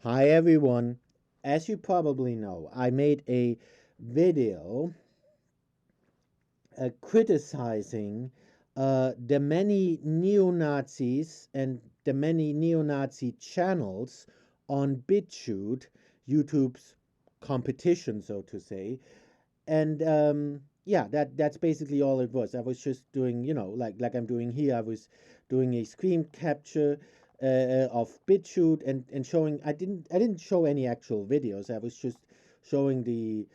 Hi everyone. As you probably know, I made a video criticizing the many neo-Nazis and the many neo-Nazi channels on BitChute, YouTube's competition, so to say. And yeah, that's basically all it was. I was just doing, like I'm doing here. I was doing a screen capture of BitChute and showing. I didn't show any actual videos. I was just showing the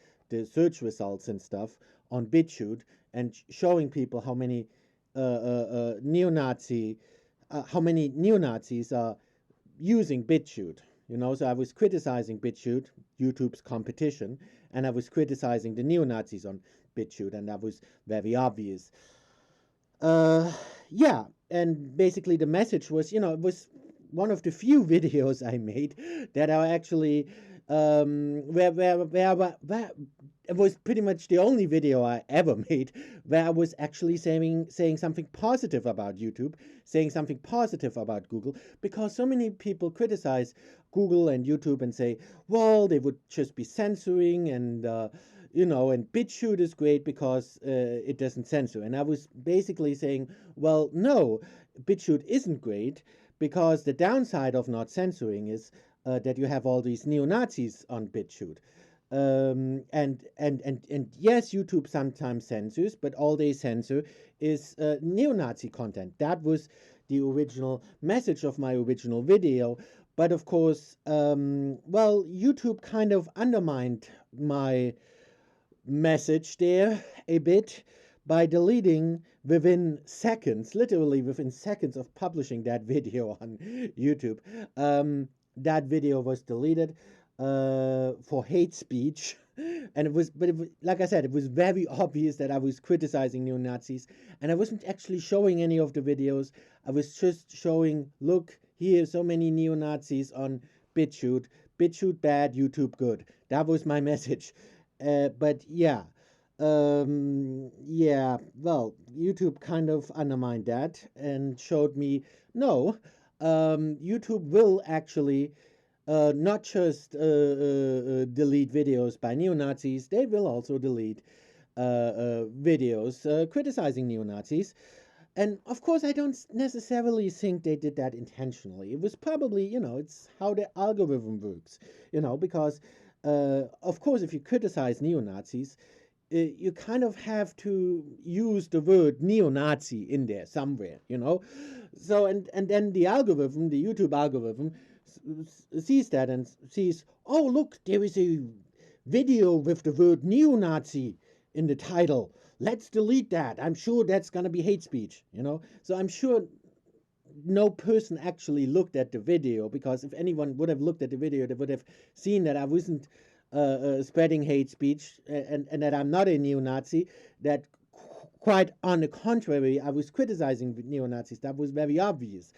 search results and stuff on BitChute and showing people how many neo Nazis are using BitChute. So I was criticizing BitChute, YouTube's competition, and I was criticizing the neo Nazis on BitChute, and that was very obvious. Uh, yeah, and basically the message was, it was one of the few videos I made that are actually where it was pretty much the only video I ever made where I was actually saying something positive about YouTube, saying something positive about Google, because so many people criticize Google and YouTube and say, well, they would just be censoring and BitChute is great because it doesn't censor. And I was basically saying, well, no, BitChute isn't great because the downside of not censoring is that you have all these neo Nazis on BitChute. And yes, YouTube sometimes censors, but all they censor is neo-Nazi content. That was the original message of my original video. But of course, well, YouTube kind of undermined my message there a bit by deleting within seconds, literally within seconds of publishing that video on YouTube. That video was deleted for hate speech. And like I said, it was very obvious that I was criticizing neo Nazis, and I wasn't actually showing any of the videos. I was just showing, look, here, so many neo Nazis on BitChute. BitChute bad, YouTube good. That was my message. But yeah, yeah, well, YouTube kind of undermined that and showed me no, YouTube will actually not just delete videos by neo Nazis, they will also delete videos criticizing neo Nazis. And of course, I don't necessarily think they did that intentionally. It was probably, it's how the algorithm works, because, of course, if you criticize neo Nazis, you kind of have to use the word neo Nazi in there somewhere, So, and then the algorithm, the YouTube algorithm, sees that and sees, oh, look, there is a video with the word neo Nazi in the title. Let's delete that. I'm sure that's going to be hate speech, So I'm sure no person actually looked at the video, because if anyone would have looked at the video, they would have seen that I wasn't spreading hate speech and that I'm not a neo Nazi, that quite on the contrary, I was criticizing neo Nazis. That was very obvious.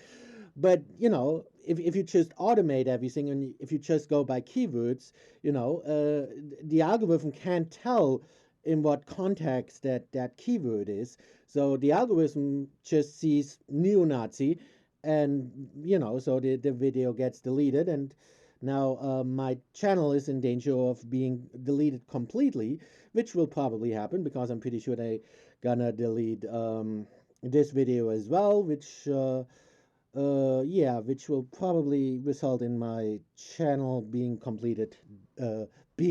But if you just automate everything and if you just go by keywords, the algorithm can't tell in what context that keyword is. So the algorithm just sees neo-Nazi, and so the video gets deleted, and now my channel is in danger of being deleted completely, which will probably happen because I'm pretty sure they gonna delete this video as well, which yeah, which will probably result in my channel being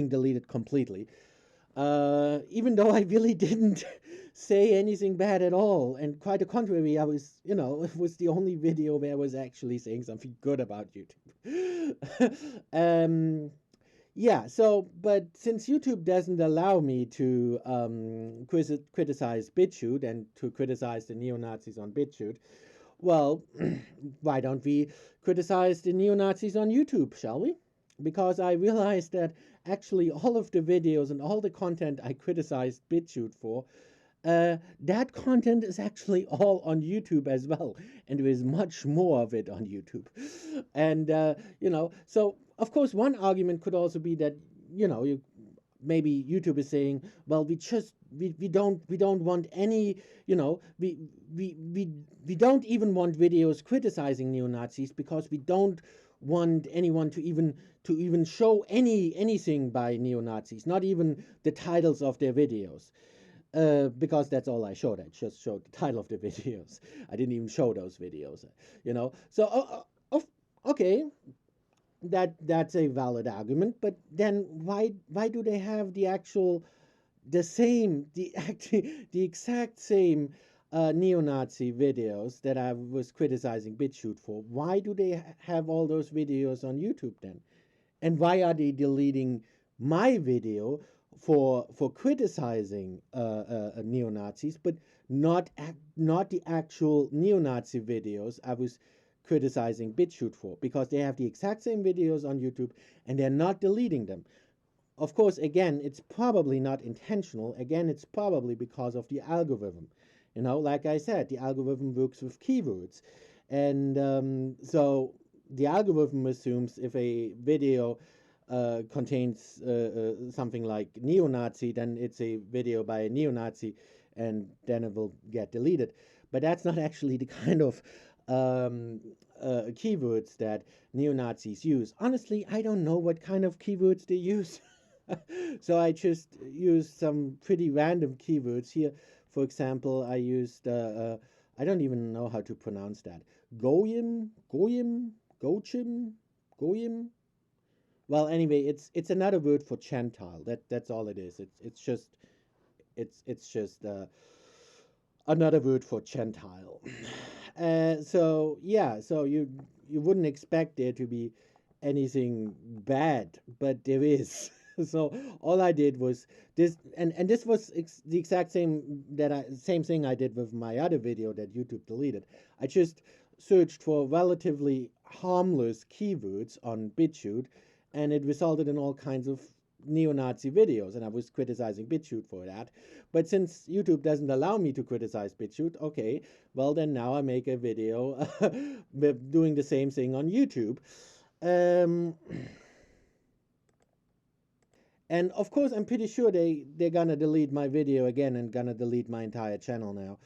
deleted completely. Even though I really didn't say anything bad at all, and quite the contrary, I was, it was the only video where I was actually saying something good about YouTube. um, yeah, so, but since YouTube doesn't allow me to criticize BitChute and to criticize the neo Nazis on BitChute, well, why don't we criticize the neo Nazis on YouTube, shall we? Because I realized that actually all of the videos and all the content I criticized BitChute for, that content is actually all on YouTube as well, and there is much more of it on YouTube. And so of course one argument could also be that maybe YouTube is saying, well, we don't want any, we don't even want videos criticizing neo Nazis because we don't want anyone to even show anything by neo-Nazis, not even the titles of their videos. Because that's all I showed. I just showed the title of the videos. I didn't even show those videos, you know. So, okay, that's a valid argument. But then why do they have the exact same neo-Nazi videos that I was criticizing BitChute for? Why do they have all those videos on YouTube then? And why are they deleting my video for criticizing neo-Nazis, but not the actual neo-Nazi videos I was criticizing BitChute for? Because they have the exact same videos on YouTube and they're not deleting them. Of course, again, it's probably not intentional. Again, it's probably because of the algorithm. You know, like I said, the algorithm works with keywords. And so the algorithm assumes if a video contains something like neo-Nazi, then it's a video by a neo-Nazi, and then it will get deleted. But that's not actually the kind of keywords that neo-Nazis use. Honestly, I don't know what kind of keywords they use. So I just used some pretty random keywords here. For example, I used I don't even know how to pronounce that. Goyim. Well, anyway, it's another word for Gentile. That's all it is. It's just another word for Gentile. So yeah, so you wouldn't expect there to be anything bad, but there is. So all I did was this, and this was the exact same thing I did with my other video that YouTube deleted. I just searched for relatively harmless keywords on BitChute, and it resulted in all kinds of neo-Nazi videos, and I was criticizing BitChute for that. But since YouTube doesn't allow me to criticize BitChute, okay, well then now I make a video doing the same thing on YouTube. And of course, I'm pretty sure they're gonna delete my video again and gonna delete my entire channel now,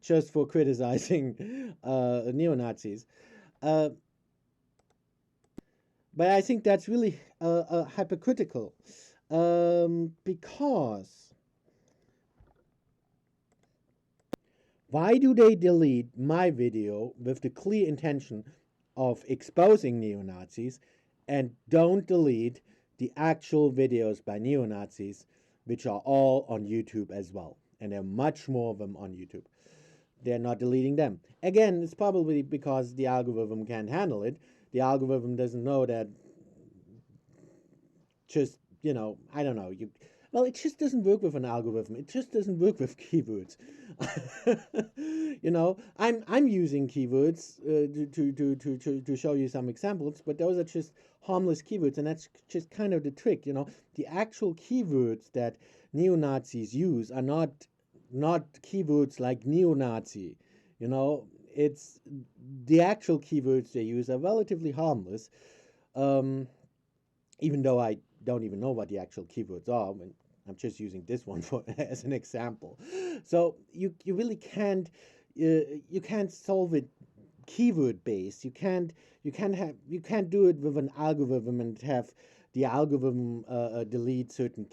just for criticizing neo-Nazis. Uh, but I think that's really hypocritical, because why do they delete my video with the clear intention of exposing neo-Nazis and don't delete the actual videos by neo-Nazis, which are all on YouTube as well? And there are much more of them on YouTube. They're not deleting them. Again, it's probably because the algorithm can't handle it. The algorithm doesn't know that just, I don't know. Well, it just doesn't work with an algorithm. It just doesn't work with keywords. I'm using keywords to show you some examples, but those are just harmless keywords, and that's just kind of the trick. The actual keywords that neo-Nazis use are not keywords like neo-Nazi. It's the actual keywords they use are relatively harmless. Even though I don't even know what the actual keywords are, I'm just using this one as an example. So you really can't solve it keyword based. You can't do it with an algorithm and have the algorithm delete certain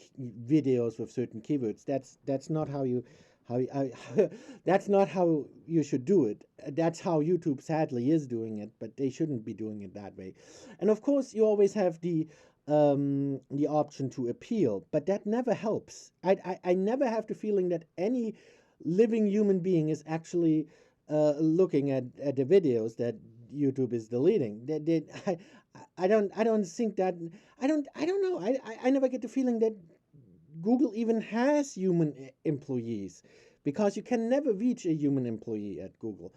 videos with certain keywords. That's not how you that's not how you should do it. That's how YouTube sadly is doing it, but they shouldn't be doing it that way. And of course, you always have the option to appeal, but that never helps. I never have the feeling that any living human being is actually looking at the videos that YouTube is deleting. I don't think that. I don't know. I never get the feeling that Google even has human employees, because you can never reach a human employee at Google.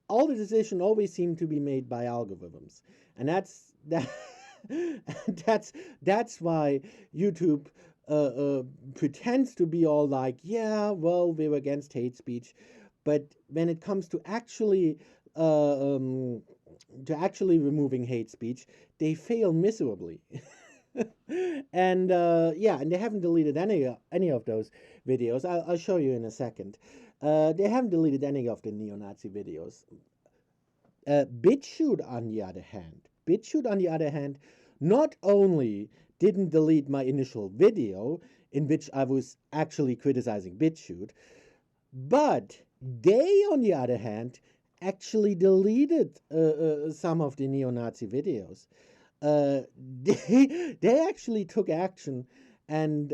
All the decisions always seem to be made by algorithms, and that's why YouTube pretends to be all like, yeah, well, we're against hate speech, but when it comes to actually removing hate speech, they fail miserably. And and they haven't deleted any of those videos. I'll show you in a second. They haven't deleted any of the neo-Nazi videos. BitChute, on the other hand, not only didn't delete my initial video in which I was actually criticizing BitChute, but they, on the other hand, actually deleted some of the neo-Nazi videos. They actually took action and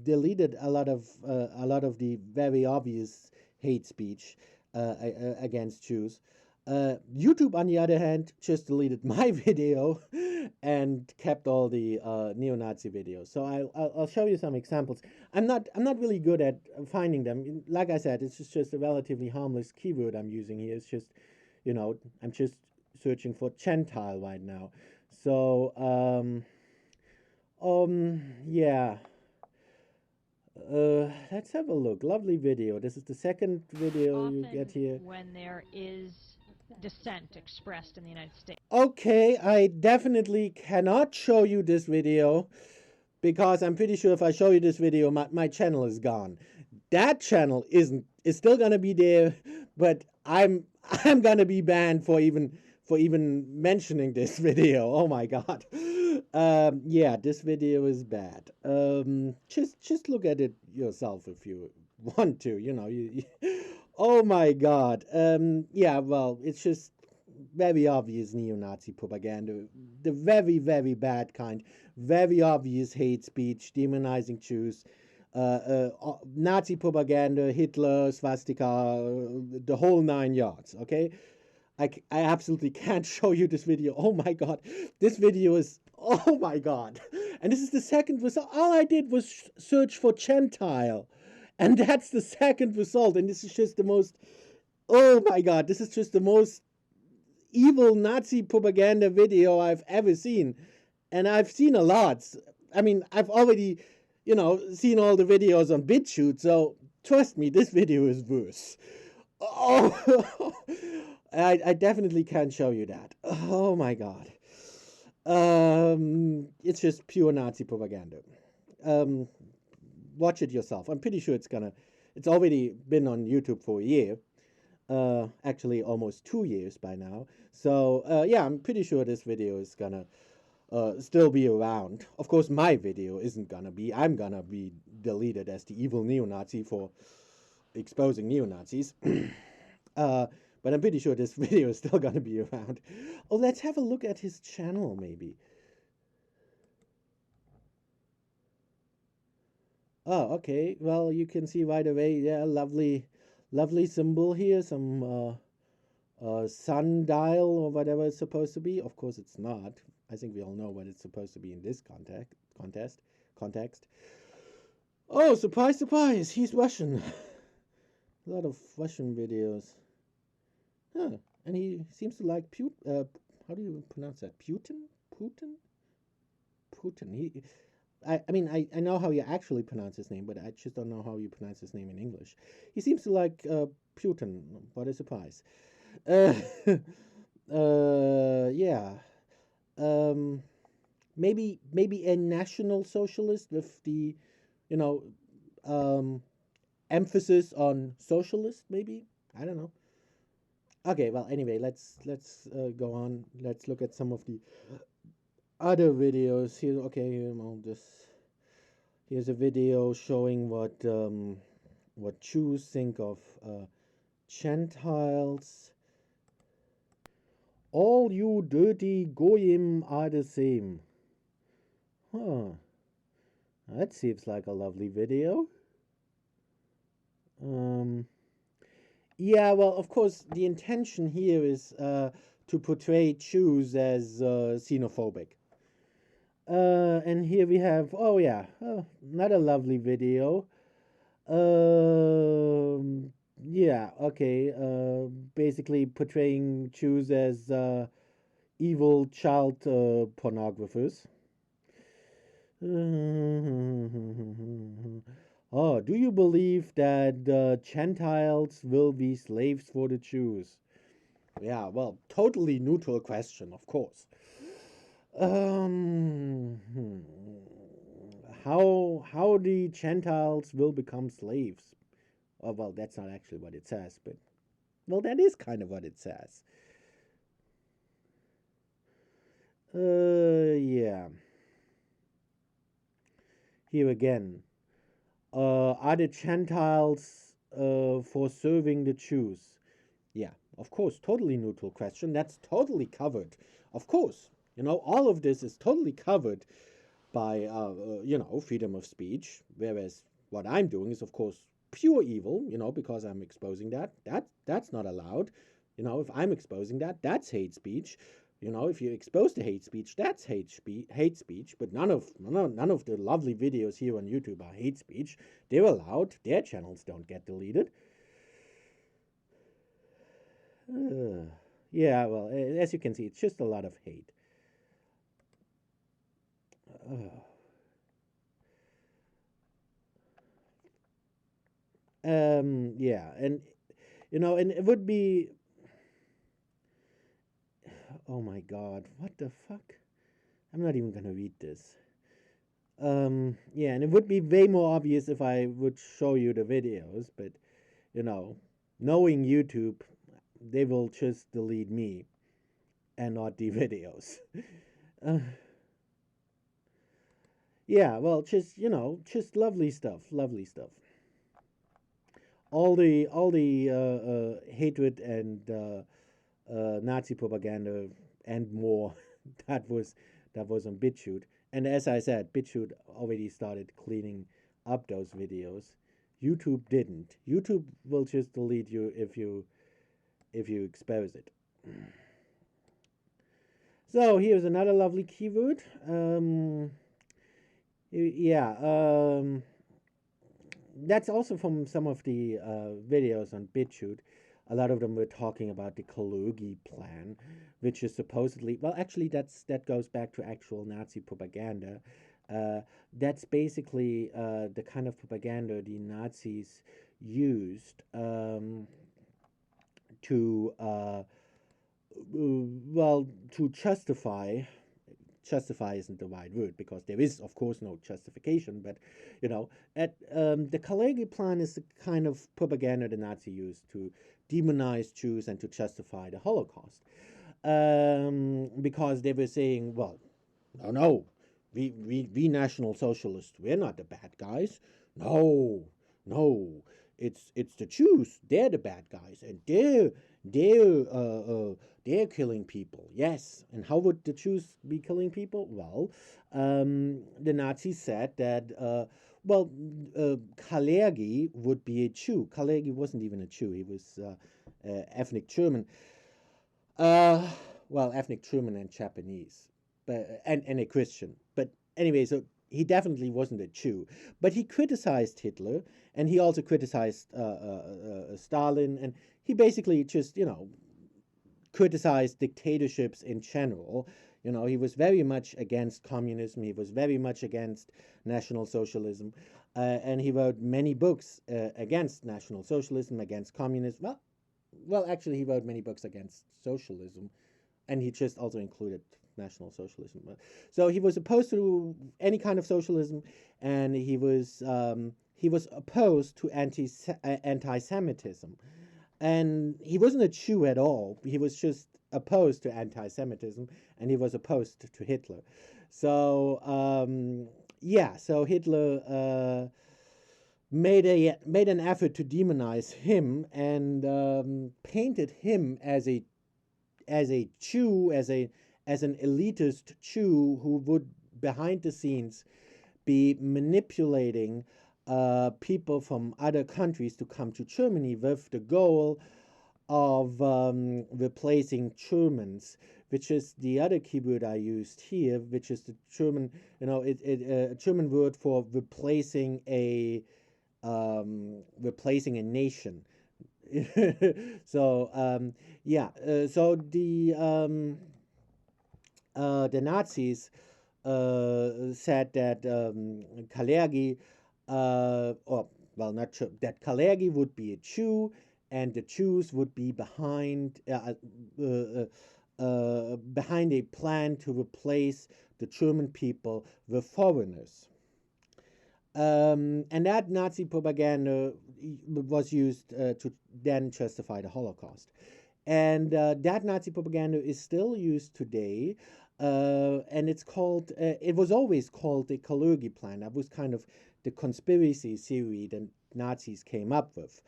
deleted a lot of the very obvious hate speech against Jews. YouTube, on the other hand, just deleted my video and kept all the neo-Nazi videos. So I'll show you some examples. I'm not really good at finding them. Like I said, it's just a relatively harmless keyword I'm using here. It's just, I'm just searching for Gentile right now. So yeah. Let's have a look. Lovely video. This is the second video you get here. When there is dissent expressed in the United States. Okay, I definitely cannot show you this video because I'm pretty sure if I show you this video, my channel is gone. That channel is still gonna be there, but I'm gonna be banned for even mentioning this video. Oh my god. Yeah, this video is bad. Just look at it yourself if you want to. Oh my god. Yeah, well, it's just very obvious neo-Nazi propaganda, the very, very bad kind, very obvious hate speech, demonizing Jews, Nazi propaganda, Hitler, swastika, the whole 9 yards, okay? I absolutely can't show you this video. Oh my god, this video is, oh my god. And this is the second result. All I did was search for Gentile, and that's the second result. And this is just the most, oh my god, this is just the most evil Nazi propaganda video I've ever seen. And I've seen a lot. I mean, I've already, seen all the videos on BitChute, so trust me, this video is worse. Oh, I definitely can't show you that. Oh my god. It's just pure Nazi propaganda. Watch it yourself. I'm pretty sure it's already been on YouTube for a year. Actually almost 2 years by now. So yeah, I'm pretty sure this video is gonna still be around. Of course, my video isn't gonna be. I'm gonna be deleted as the evil neo-Nazi for exposing neo-Nazis. But I'm pretty sure this video is still gonna be around. Oh, let's have a look at his channel, maybe. Oh, okay. Well, you can see right away. Yeah, lovely symbol here. Some sundial or whatever it's supposed to be. Of course, it's not. I think we all know what it's supposed to be in this context. Oh, surprise, surprise! He's Russian. A lot of Russian videos. Huh. And he seems to like how do you pronounce that? Putin? I mean, I know how you actually pronounce his name, but I just don't know how you pronounce his name in English. He seems to like Putin. What a surprise. Yeah. Maybe a national socialist with the, emphasis on socialist. Maybe, I don't know. Okay, well, anyway, let's go on. Let's look at some of the other videos here. Okay, here's a video showing what Jews think of Gentiles. All you dirty goyim are the same. Huh. That seems like a lovely video. Yeah, well, of course, the intention here is to portray Jews as xenophobic. And here we have, oh yeah, another lovely video. Yeah, okay, basically portraying Jews as evil child pornographers. Oh, do you believe that Gentiles will be slaves for the Jews? Yeah, well, totally neutral question, of course. How the Gentiles will become slaves? Oh, well, that's not actually what it says, but well, that is kind of what it says. Yeah. Here again. Are the Gentiles for serving the Jews? Yeah, of course, totally neutral question. That's totally covered. Of course, all of this is totally covered by, freedom of speech. Whereas what I'm doing is, of course, pure evil, because I'm exposing that. That's not allowed. If I'm exposing that, that's hate speech. If you expose the hate speech, that's hate speech. But none of the lovely videos here on YouTube are hate speech. They're allowed. Their channels don't get deleted. Yeah, well, as you can see, it's just a lot of hate. Yeah, and it would be. Oh my God, what the fuck? I'm not even gonna read this. Yeah, and it would be way more obvious if I would show you the videos, but you know, knowing YouTube, they will just delete me and not the videos. Uh, yeah, well, just lovely stuff, lovely stuff. All the hatred and Nazi propaganda and more that was that was on BitChute. And as I said, BitChute already started cleaning up those videos. YouTube didn't. YouTube will just delete you if you expose it. So here's another lovely keyword. Yeah, that's also from some of the videos on BitChute. A lot of them were talking about the Kalergi Plan, which is supposedly, well, actually, that goes back to actual Nazi propaganda. That's basically the kind of propaganda the Nazis used to well, to justify isn't the right word because there is of course no justification, but at the Kalergi Plan is the kind of propaganda the Nazi used to demonize Jews and to justify the Holocaust, because they were saying, well, no, we National Socialists, we're not the bad guys. No, no, it's the Jews. They're the bad guys, and they're killing people. Yes, and how would the Jews be killing people? Well, the Nazis said that. Kalergi would be a Jew. Kalergi wasn't even a Jew. He was ethnic German. Uh, ethnic German and Japanese, but and a Christian. But anyway, so he definitely wasn't a Jew. But he criticized Hitler, and he also criticized Stalin, and he basically just criticized dictatorships in general. He was very much against communism. He was very much against National Socialism, and he wrote many books against National Socialism, against communism. Actually, he wrote many books against socialism, and he just also included National Socialism. So he was opposed to any kind of socialism, and he was opposed to anti-Semitism, and he wasn't a Jew at all. He was just opposed to anti-Semitism, and he was opposed to Hitler. So yeah, so Hitler. Made an effort to demonize him and painted him as a Jew, as an elitist Jew who would behind the scenes be manipulating people from other countries to come to Germany with the goal of replacing Germans, which is the other keyword I used here, which is the German, a German word for replacing a nation. So yeah, so the Nazis said that Kalergi, or well, not sure, that Kalergi would be a Jew, and the Jews would be behind a plan to replace the German people with foreigners. And that Nazi propaganda was used to then justify the Holocaust. And that Nazi propaganda is still used today. And it's called, it was always called the Kalergi Plan. That was kind of the conspiracy theory that Nazis came up with.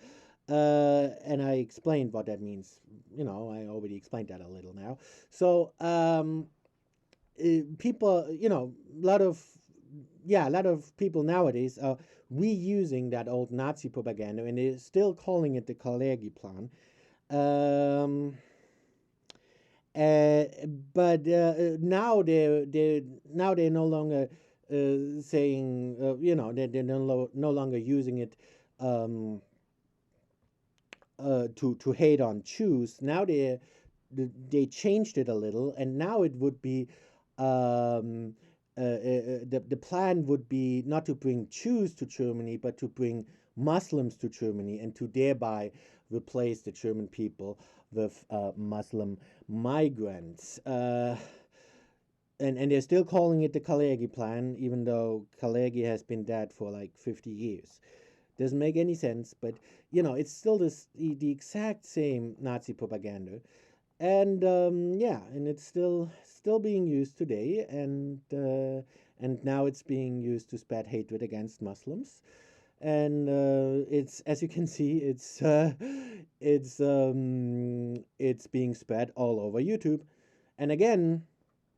And I explained what that means. I already explained that a little now. So, people, a lot of people nowadays are reusing that old Nazi propaganda, and they're still calling it the Kalergi Plan. Um, uh, but now they're no longer saying, they're no longer using it, um, to hate on Jews. Now they changed it a little, and now it would be, the plan would be not to bring Jews to Germany, but to bring Muslims to Germany, and to thereby replace the German people with Muslim migrants. And they're still calling it the Kalergi Plan, even though Kalergi has been dead for like 50 years. Doesn't make any sense, but it's still the exact same Nazi propaganda, and and it's still being used today, and now it's being used to spread hatred against Muslims, and it's, as you can see, it's being spread all over YouTube, and again,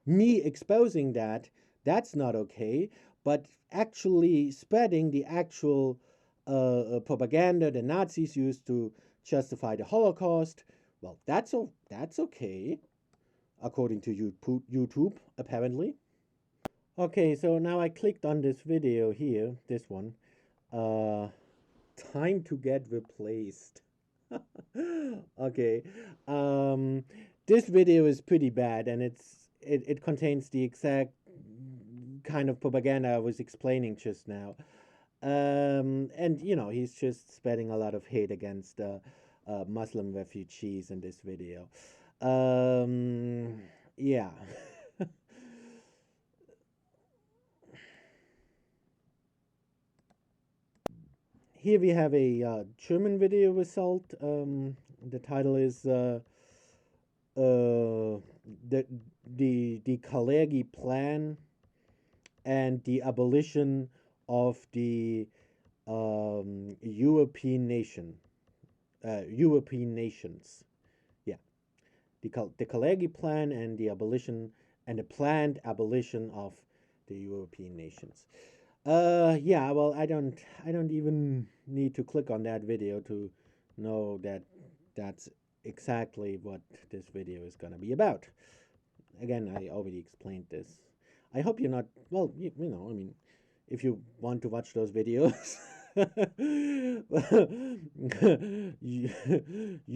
me exposing that's not okay, but actually spreading the actual propaganda the Nazis used to justify the Holocaust, well, that's okay, according to YouTube, apparently. Okay, so now I clicked on this video here, this one. Uh, Time to get replaced. Okay. Um, this video is pretty bad, and it contains the exact kind of propaganda I was explaining just now. And he's just spreading a lot of hate against Muslim refugees in this video. Yeah. Here we have a German video result. The title is the the Kalergi Plan and the abolition of the European nations. Yeah, the Kalergi Plan and the abolition and the planned abolition of the European nations. Yeah, well, I don't even need to click on that video to know that that's exactly what this video is going to be about. Again, I already explained this. I hope you're not, well, I mean, if you want to watch those videos,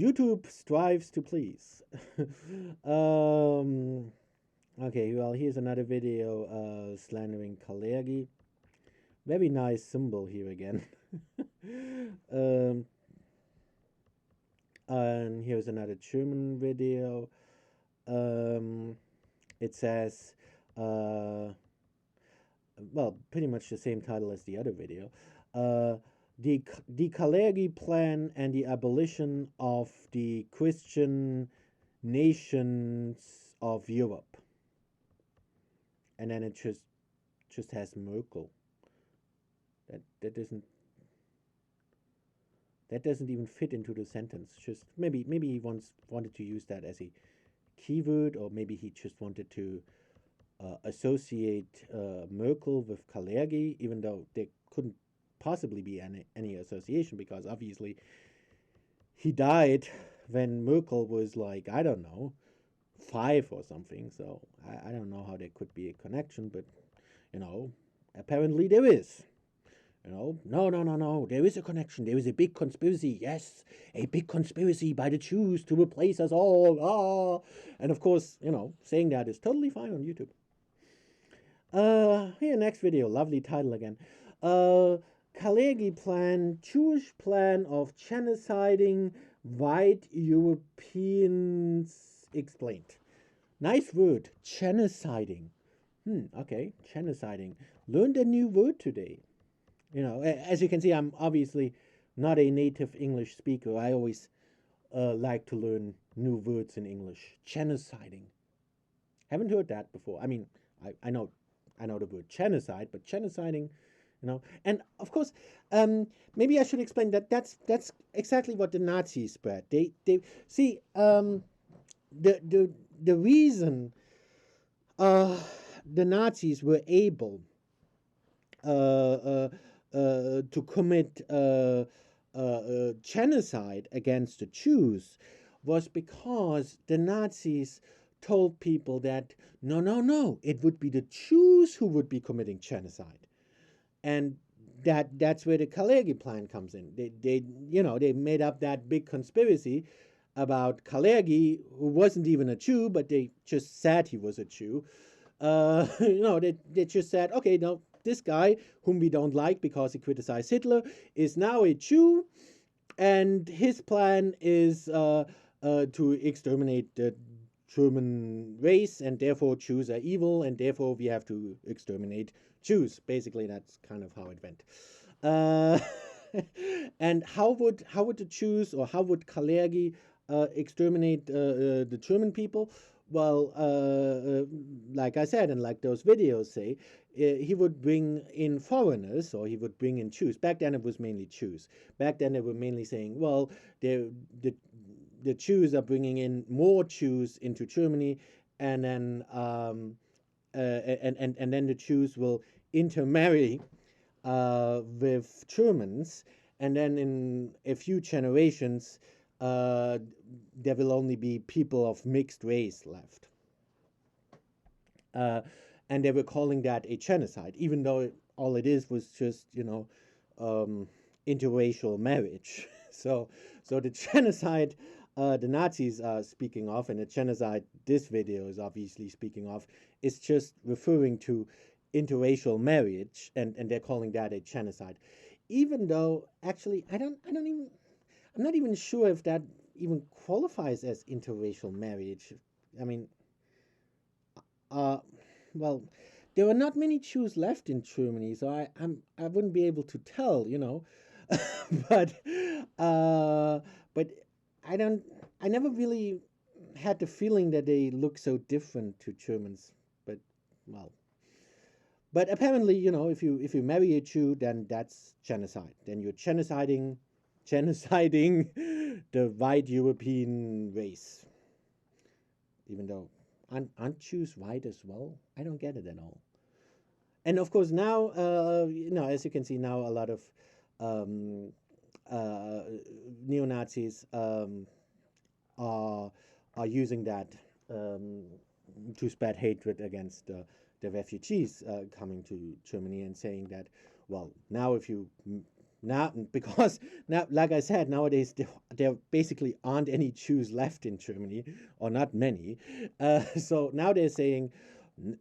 YouTube strives to please. um, okay, well, here's another video slandering Kalergi. Very nice symbol here again. um, and here's another German video. Um, it says, well, pretty much the same title as the other video. Uh, the Kalergi Plan and the abolition of the Christian nations of Europe. And then it just has Merkel. That doesn't even fit into the sentence. Just maybe he wanted to use that as a keyword, or maybe he just wanted to associate Merkel with Kalergi, even though there couldn't possibly be any association, because obviously he died when Merkel was like, I don't know, 5 or something. So I don't know how there could be a connection, but apparently there is. No. There is a connection. There is a big conspiracy. Yes, a big conspiracy by the Jews to replace us all. And of course, saying that is totally fine on YouTube. Here, next video. Lovely title again. Kalergi Plan, Jewish plan of genociding white Europeans explained. Nice word, genociding. Okay, genociding. Learned a new word today. As you can see, I'm obviously not a native English speaker. I always like to learn new words in English. Genociding. Haven't heard that before. I mean, I know the word genocide, but genociding, And of course, maybe I should explain that that's exactly what the Nazis spread. They see the reason the Nazis were able uh, uh, to commit genocide against the Jews was because the Nazis told people that no, no, no, it would be the Jews who would be committing genocide, and that's where the Kalergi Plan comes in. They made up that big conspiracy about Kalergi, who wasn't even a Jew, but they just said he was a Jew. They just said, okay, no, this guy whom we don't like because he criticized Hitler is now a Jew, and his plan is to exterminate the German race, and therefore Jews are evil, and therefore we have to exterminate Jews. Basically, that's kind of how it went. Uh, and how would the Jews, or how would Kalergi exterminate the German people? Well, like I said, and like those videos say, he would bring in foreigners, or he would bring in Jews. Back then, it was mainly Jews. Back then, they were mainly saying, well, the the Jews are bringing in more Jews into Germany, and then and then the Jews will intermarry with Germans, and then in a few generations, uh, there will only be people of mixed race left. Uh, and they were calling that a genocide, even though all it is was just, um, interracial marriage. So the genocide the Nazis are speaking of, and the genocide this video is obviously speaking of, is just referring to interracial marriage, and they're calling that a genocide. Even though, actually, I'm not even sure if that even qualifies as interracial marriage. I mean, uh, well, there are not many Jews left in Germany, so I wouldn't be able to tell. but uh, but I don't. I never really had the feeling that they look so different to Germans. But well, but apparently, if you marry a Jew, then that's genocide. Then you're genociding the white European race. Even though aren't Jews white as well? I don't get it at all. And of course now, as you can see now, a lot of um, uh, neo Nazis are are using that um, to spread hatred against the refugees coming to Germany, and saying that, well, now if you now, because now, like I said, nowadays there basically aren't any Jews left in Germany, or not many. So now they're saying,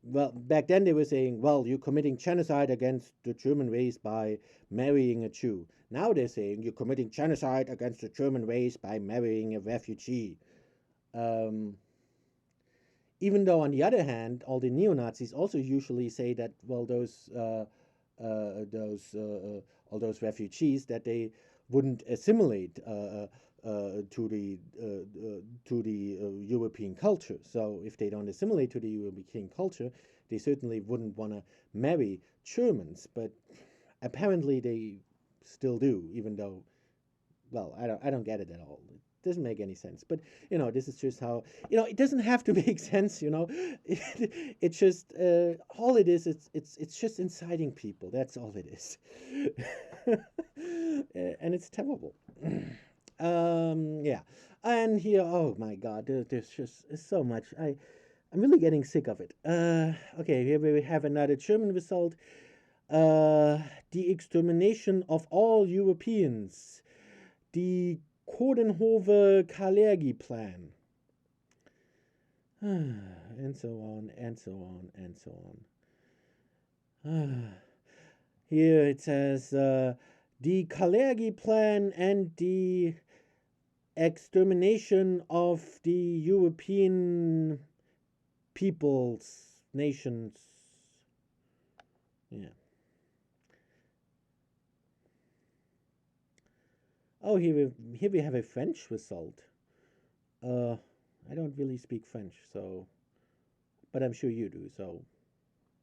well, back then they were saying, well, you're committing genocide against the German race by marrying a Jew. Now they're saying you're committing genocide against the German race by marrying a refugee. Um, Even though, on the other hand, all the neo Nazis also usually say that, well, those all those refugees, that they wouldn't assimilate to the European culture. So if they don't assimilate to the European culture, they certainly wouldn't want to marry Germans. But apparently, they still do, even though, well, I don't get it at all. It doesn't make any sense. But this is just how, it doesn't have to make sense. It's just all it is. It's just inciting people. That's all it is. And it's terrible. Yeah. And here, oh my God, there's just so much. I'm really getting sick of it. Okay, here we have another German result. Uh, the extermination of all Europeans. The Kodenhover Kalergi Plan. And so on, and so on, and so on. Here it says the Kalergi Plan and the extermination of the European peoples, nations. Yeah. Oh, here we have a French result. Uh, I don't really speak French, so, but I'm sure you do. So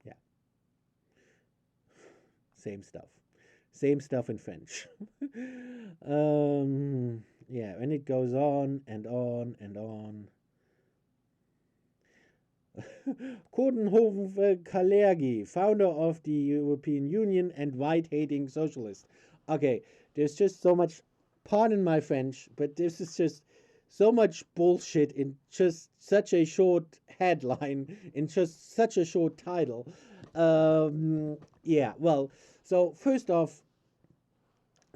yeah, same stuff, same stuff in French. Yeah, and it goes on and on and on. Coudenhove Kalergi, founder of the European Union and white-hating socialist. Okay, there's just so much, pardon my French, but this is just so much bullshit in just such a short headline, in just such a short title. Yeah, well, so first off,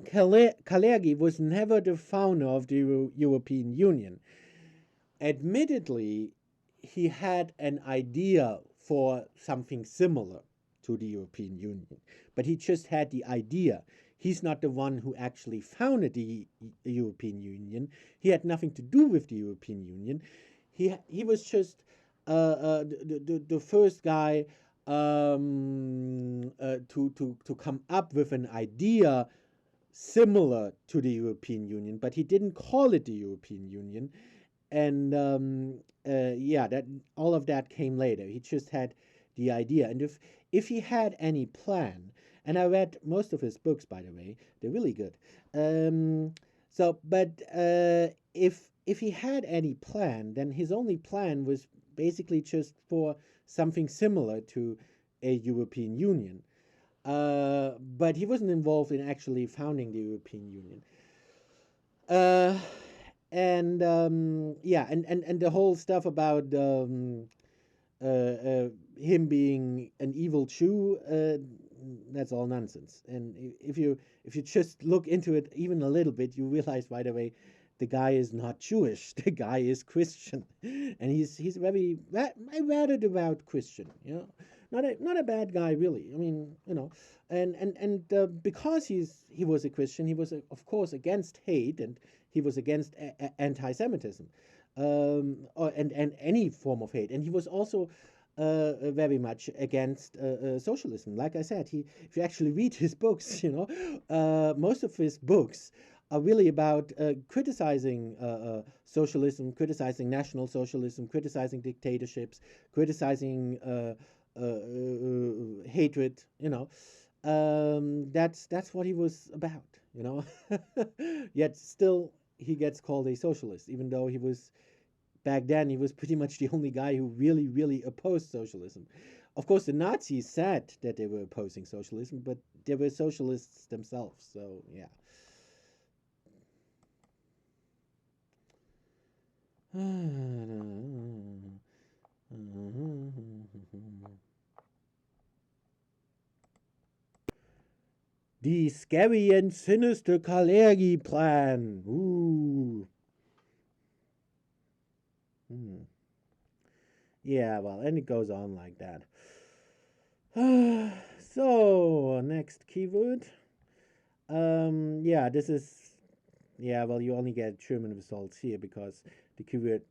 Kalergi was never the founder of the European Union. Admittedly, he had an idea for something similar to the European Union, but he just had the idea. He's not the one who actually founded the European Union. He had nothing to do with the European Union. He was just the first guy to come up with an idea similar to the European Union, but he didn't call it the European Union. And yeah, that all of that came later. He just had the idea, and if he had any plan, and I read most of his books, by the way, they're really good. So, but if he had any plan, then his only plan was basically just for something similar to a European Union. But he wasn't involved in actually founding the European Union. Uh, and yeah, and the whole stuff about him being an evil Jew, that's all nonsense. And if you just look into it even a little bit, you realize right away the guy is not Jewish. The guy is Christian, and he's very a rather devout Christian. Not a bad guy really. I mean, and because he was a Christian, he was of course against hate, and he was against anti-Semitism, and any form of hate, and he was also very much against socialism. Like I said, if you actually read his books, most of his books are really about criticizing socialism, criticizing National Socialism, criticizing dictatorships, criticizing hatred. That's what he was about. Yet still he gets called a socialist, even though he was back then he was pretty much the only guy who really, really opposed socialism. Of course, the Nazis said that they were opposing socialism, but they were socialists themselves. So yeah. The scary and sinister Kalergi Plan. Ooh. Hmm. Yeah, well, and it goes on like that. So, next keyword. Yeah, this is, yeah, well, you only get German results here because the keyword,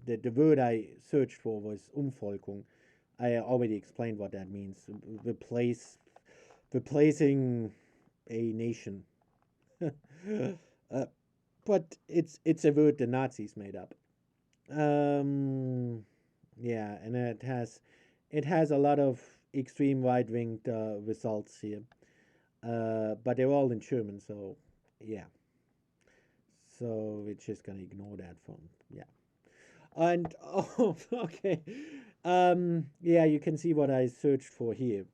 the word I searched for was Umvolkung. I already explained what that means. Replacing a nation. uh, but it's a word the Nazis made up. Um, yeah, and it has a lot of extreme right wing results here, but they're all in German, so yeah. So we're just gonna ignore that from yeah. And oh, okay, yeah, you can see what I searched for here.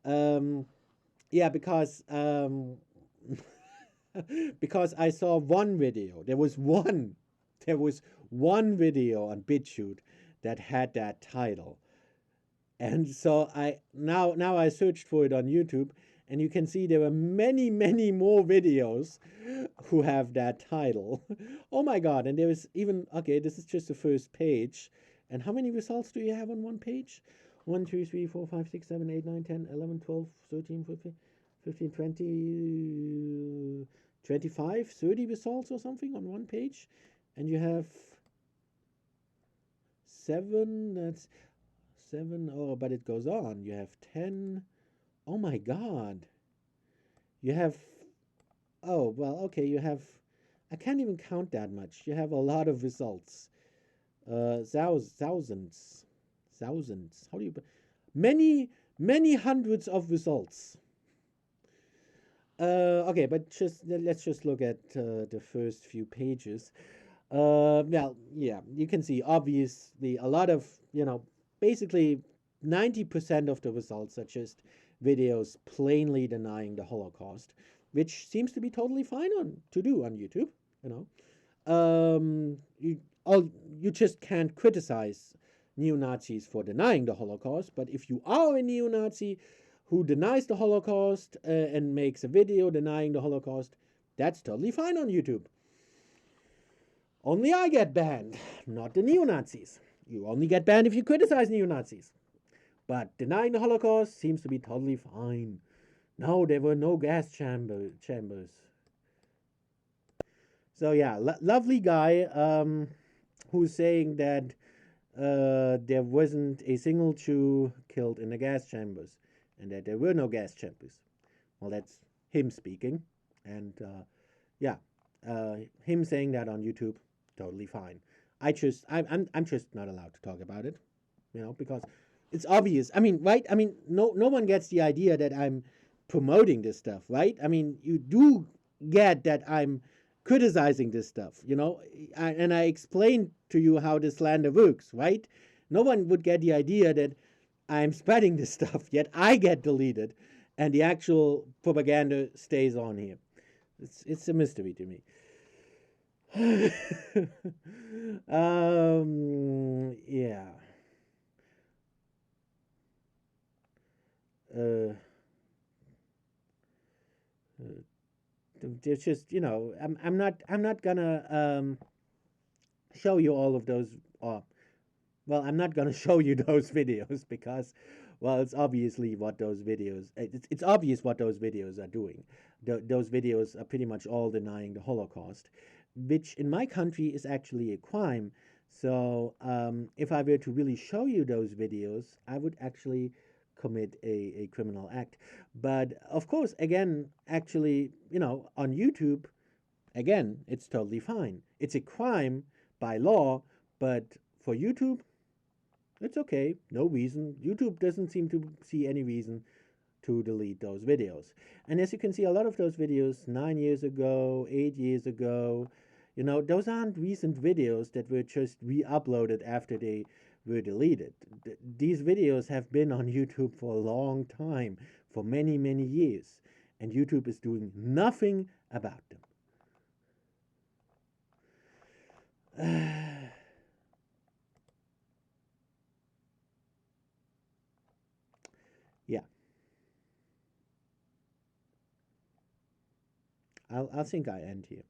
Um, yeah, because because I saw one video. There was one video on BitChute that had that title. And so now I searched for it on YouTube, and you can see there are many, many more videos who have that title. Oh my god, and there is even okay, this is just the first page. And how many results do you have on one page? 1, 2, 3, 4, 5, 6, 7, 8, 9, 10, 11, 12, 13, 14, 15, 20, 25, 30 results or something on one page. And you have seven, that's seven. Oh, but it goes on. You have 10. Oh my god. You have, oh, well, okay, you have I can't even count that much. You have a lot of results. Thousands, thousands. How do you? Many, many hundreds of results. Okay, but just let's just look at the first few pages. Well, yeah, you can see obviously a lot of, basically 90% of the results are just videos plainly denying the Holocaust, which seems to be totally fine to do on YouTube, you know. You all you just can't criticize neo-Nazis for denying the Holocaust, but if you are a neo-Nazi who denies the Holocaust and makes a video denying the Holocaust, that's totally fine on YouTube. Only I get banned, not the neo-Nazis. You only get banned if you criticize neo-Nazis. But denying the Holocaust seems to be totally fine. No, there were no gas chambers. So yeah, lovely guy who's saying that there wasn't a single Jew killed in the gas chambers and that there were no gas chambers. Well, that's him speaking, and yeah, him saying that on YouTube, totally fine. I'm just not allowed to talk about it, because it's obvious. I mean, right? I mean, no one gets the idea that I'm promoting this stuff, right? I mean, you do get that I'm criticizing this stuff, and I explained to you how the slander works, right? No one would get the idea that I'm spreading this stuff, yet I get deleted, and the actual propaganda stays on here. It's a mystery to me. Yeah. Uh, there's just, I'm not gonna show you all of those. Well, I'm not gonna show you those videos because, well, it's obviously what those videos. It's obvious what those videos are doing. Those videos are pretty much all denying the Holocaust, which in my country is actually a crime. So if I were to really show you those videos, I would actually commit a criminal act. But of course, again, actually, on YouTube, again, it's totally fine. It's a crime by law, but for YouTube, it's okay. No reason. YouTube doesn't seem to see any reason to delete those videos. And as you can see, a lot of those videos 9 years ago, 8 years ago, those aren't recent videos that were just re uploaded after they were deleted. These videos have been on YouTube for a long time, for many, many years. And YouTube is doing nothing about them. Yeah, I think I end here.